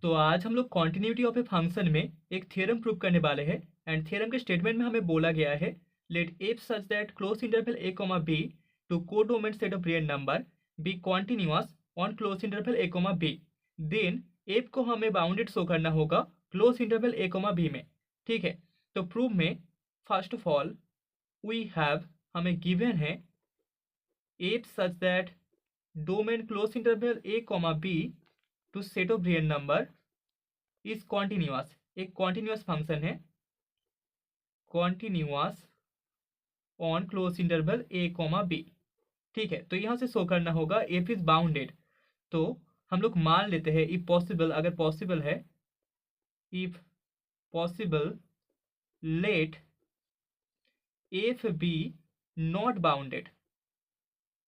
तो आज हम लोग कॉन्टिन्यूटी ऑफ ए फंक्शन में एक थ्योरम प्रूव करने वाले हैं। एंड थ्योरम के स्टेटमेंट में हमें बोला गया है let f such that close interval A comma b to codomain set of real number be continuous on close interval A comma b. Then f को हमें बाउंडेड शो करना होगा क्लोज इंटरवल ए कॉमा बी में। ठीक है, तो prove में first of all we have हमें गिवन है f such that domain close interval A comma b to set of real number is continuous. एक कॉन्टिन्यूअस फंक्शन है, continuous on close interval A comma b. ठीक है, तो यहां से show करना होगा एफ इज बाउंडेड। तो हम लोग मान लेते हैं इफ पॉसिबल, अगर पॉसिबल है, if possible let f be not bounded,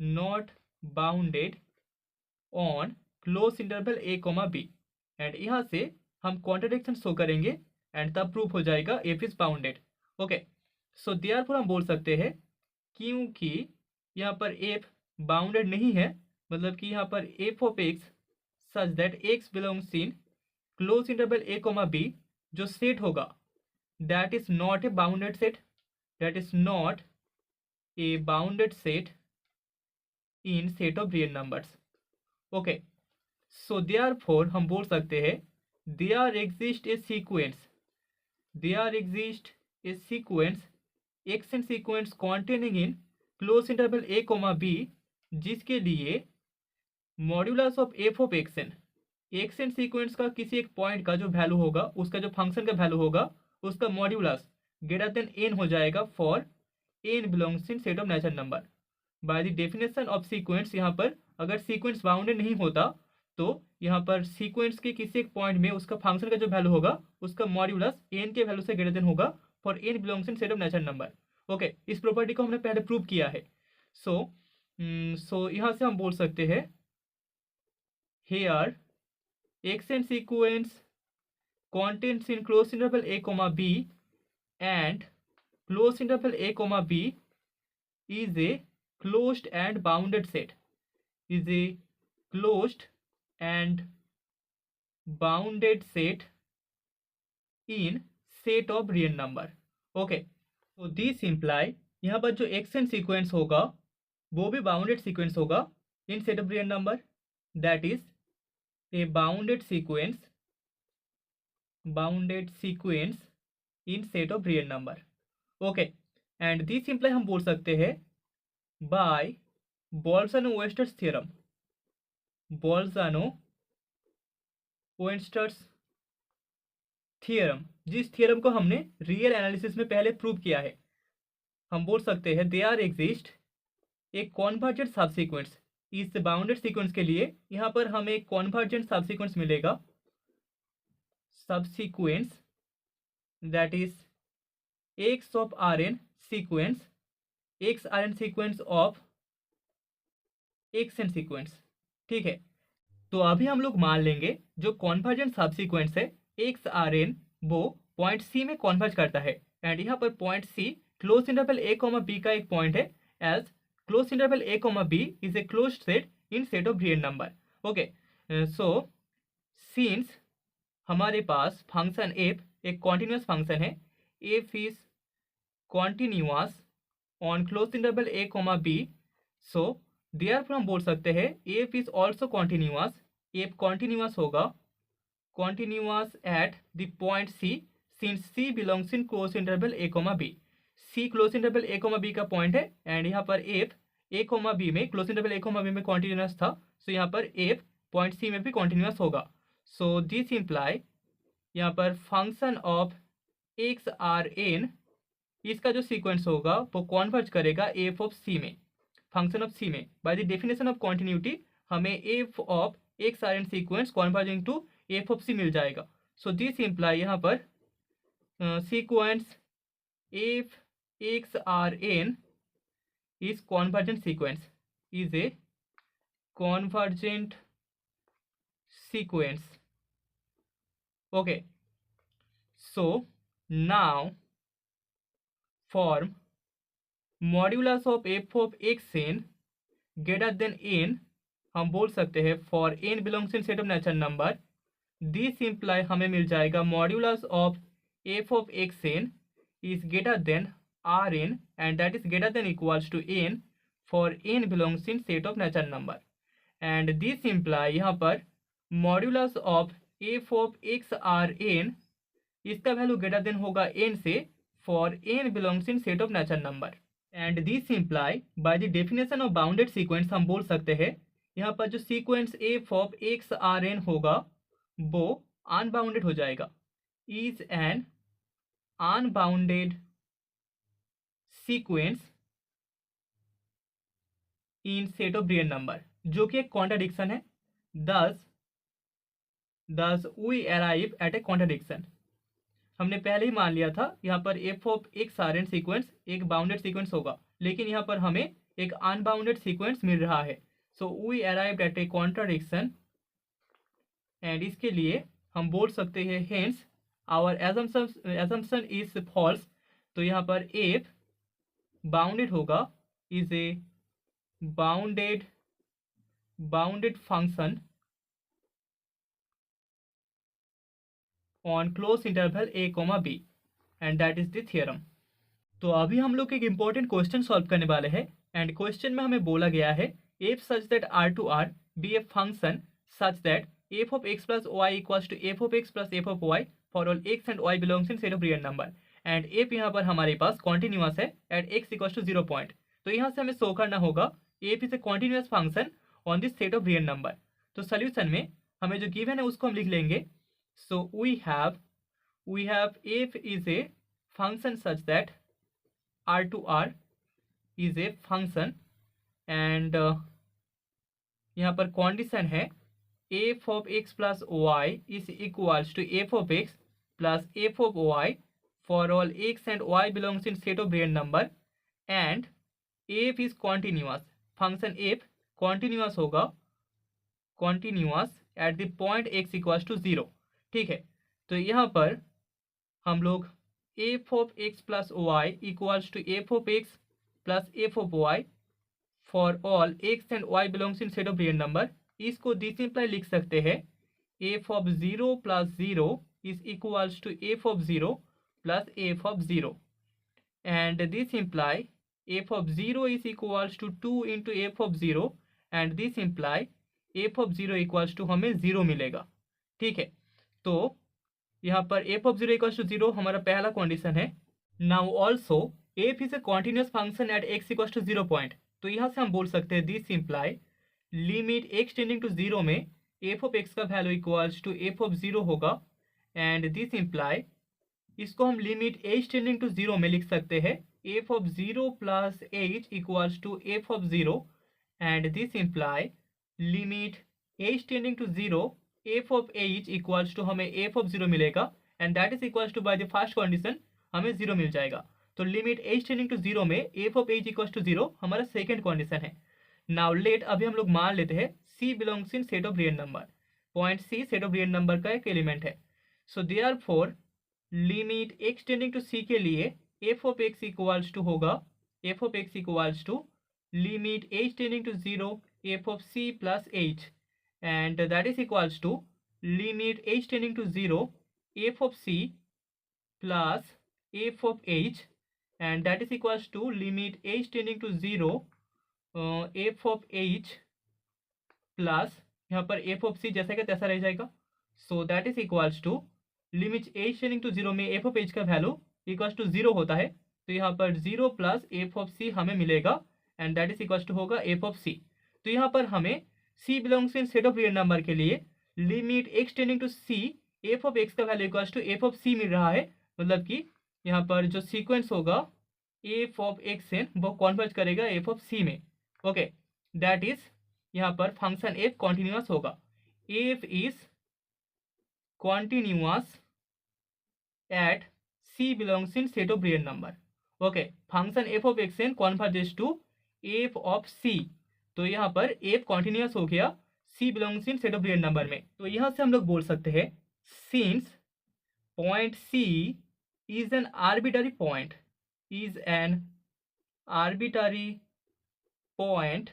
not bounded on close interval A comma b. And यहां से हम कॉन्ट्रडिक्शन शो करेंगे एंड तब प्रूफ हो जाएगा f is bounded. Okay, so therefore हम बोल सकते हैं क्योंकि यहाँ पर एफ बाउंडेड नहीं है, मतलब कि यहाँ पर f of x such that x belongs in close interval A comma b जो सेट होगा that is not a bounded set, that is not a bounded set in set of real numbers. Okay, so therefore हम बोल सकते हैं there exist a sequence, there exist a sequence x and sequence containing in close interval A comma b जिसके लिए modulus of f of x n sequence का किसी एक point का जो वैल्यू होगा, उसका जो फंक्शन का वैल्यू होगा, उसका मॉड्यूलस ग्रेटर देन एन हो जाएगा for n belongs in set of natural number. By the definition of sequence, यहाँ पर अगर सीक्वेंस बाउंडेड नहीं होता तो यहाँ पर सीक्वेंस के किसी एक पॉइंट में उसका फंक्शन का जो वैल्यू होगा उसका मॉड्यूलस एन के वैल्यू से ग्रेटर देन होगा for n belongs in set of natural number. Okay, इस प्रॉपर्टी को हमने पहले प्रूव किया है। सो यहाँ से हम बोल सकते हैं here x and sequence contains in closed interval a comma b and closed interval a comma b is a closed and bounded set, is a closed and bounded set in set of real number. Okay, so this imply यहाँ पर जो x and sequence होगा वो भी bounded sequence होगा in set of real number, that is a bounded sequence in set of real number. Okay, and this imply हम बोल सकते हैं by Bolzano-Weierstrass theorem, Bolzano-Weierstrass theorem, जिस थ्योरम को हमने रियल एनालिसिस में पहले प्रूव किया है। हम बोल सकते हैं देयर एग्जिस्ट एक कॉन्वर्जेंट सबसीक्वेंस, इस बाउंडेड सीक्वेंस के लिए यहाँ पर हमें एक कॉन्वर्जेंट सबसीक्वेंस मिलेगा, subsequence that is x of r N sequence, x are N sequence of x n sequence. ठीक है, तो अभी हम लोग मान लेंगे जो कॉन्वर्जेंट सबसीक्वेंस है एक्स आर एन वो पॉइंट सी में कॉन्वर्ज करता है। एंड यहाँ पर पॉइंट सी क्लोज इंटरवल ए कॉमा बी का एक पॉइंट है, as close interval A comma B is a closed set in set of real number. Okay, so since हमारे पास फंक्शन एफ एक कॉन्टिन्यूअस फंक्शन है, F is continuous on close interval A comma B, so therefore हम बोल सकते हैं F is also continuous, F continuous होगा, continuous at the point C since C belongs in close interval A comma B. C close interval A comma b का point है and यहाँ पर F A comma b में, close interval ए comma b में continuous था, सो यहाँ पर F point c में भी कॉन्टिन्यूअस होगा। सो दिस इम्प्लाई यहाँ पर function of x are n, इसका जो सीक्वेंस होगा वो कॉन्वर्ज करेगा एफ ऑफ सी में, फंक्शन ऑफ सी में। By the definition of continuity हमें F of x are N sequence converging to F of C मिल जाएगा। सो दिस इम्प्लाई यहाँ पर sequence F X are N is convergent sequence, is a convergent sequence. Okay, so now form modulus of f of x n greater than n, हम बोल सकते हैं for n belongs in set of natural number this imply हमें मिल जाएगा modulus of f of x n is greater than r n and that is greater than equals to n for n belongs in set of natural number and this imply यहाँ पर modulus of f of x are n इसका value greater than होगा n से for n belongs in set of natural number and this imply by the definition of bounded sequence हम बोल सकते हैं यहाँ पर जो sequence f of x are n होगा वो अनबाउंडेड हो जाएगा is an unbounded sequence in set of real number जो कि एक कॉन्ट्राडिक्शन है thus we arrive at a contradiction हमने पहले ही मान लिया था यहाँ पर f of x are N sequence एक बाउंडेड सीक्वेंस होगा लेकिन यहाँ पर हमें एक अनबाउंडेड सीक्वेंस मिल रहा है so we arrived at a contradiction and इसके लिए हम बोल सकते हैं hence our assumption is false तो यहाँ पर एफ बाउंडेड होगा is a bounded function on close interval a, b and that is the theorem. तो अभी हम लोग एक इंपॉर्टेंट क्वेश्चन सॉल्व करने वाले हैं एंड क्वेश्चन में हमें बोला गया है f such that R to R be a function such that f of x plus y equals to F of x plus f of y for all x and y belongs in set of real number and f यहाँ पर हमारे पास continuous है at x equals to 0 point तो यहाँ से हमें show करना होगा f is a continuous function on this set of real number तो सोल्यूशन में हमें जो गिवन है उसको हम लिख लेंगे so we have f is a function such that r to r is a function and यहाँ पर कंडीशन है f of x plus y is equals to f of x plus f of y for all x and y belongs in set of real number and f is continuous function f continuous होगा continuous at the point x equals to 0 ठीक है तो यहाँ पर हम लोग f of x plus y equals to F of x plus f of y for all x and y belongs in set of real number इसको डिसिम्प्लाई लिख सकते हैं f of 0 plus 0 is equals to F of 0 plus f of 0 and this imply f of 0 is equals to 2 into f of 0 and this imply f of 0 equals to हमें 0 मिलेगा ठीक है तो यहाँ पर एफ ऑफ 0 इक्वल्स टू 0 हमारा पहला condition है now also f is a continuous function at x equals to 0 point तो यहाँ से हम बोल सकते हैं this imply limit x tending to 0 में एफ ऑफ एक्स का value equals to F of 0 होगा एंड दिस इम्प्लाई इसको हम लिमिट एच टेंडिंग टू 0 में लिख सकते हैं f of 0 plus h equals to F of 0 and this imply limit H tending to 0 F of H equals to हमें F of 0 मिलेगा and that is equals to by the first condition हमें 0 मिल जाएगा तो limit H tending to 0 में F of H equals to 0 हमारा second condition है now let अभी हम लोग मान लेते हैं C belongs in set of real number point C set of real number का एक एलिमेंट है so therefore limit x tending to C के लिए F of X equals to होगा F of X equals to limit H tending to 0 F of C plus H and that is equals to limit h tending to 0 f of c plus f of h and that is equals to limit h tending to 0 f of h plus यहाँ पर f of c जैसा का तैसा रह जाएगा so that is equals to limit h tending to 0 में f of h का value equals to 0 होता है तो यहाँ पर 0 प्लस f of c हमें मिलेगा and that is equals to होगा f of c तो यहाँ पर हमें c belongs in set of real number के लिए limit x tending to c f of x का value equals to f of c मिल रहा है मतलब कि यहाँ पर जो सीक्वेंस होगा f ऑफ x n वो कन्वर्ज करेगा f ऑफ c में ओके दैट इज यहाँ पर फंक्शन f कॉन्टिन्यूअस होगा f is continuous at c belongs in set of real number okay function f of x n converges to f of c तो यहाँ पर f continuous हो गया c belongs in set of real number में तो यहाँ से हम लोग बोल सकते हैं since point c is an arbitrary point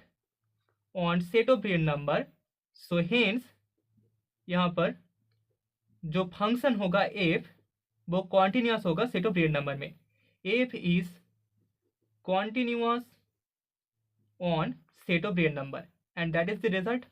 on set of real number so hence यहाँ पर जो फंक्शन होगा एफ वो कॉन्टिन्यूस होगा सेट ऑफ रियल नंबर में। F is continuous on set of real number and that is the result.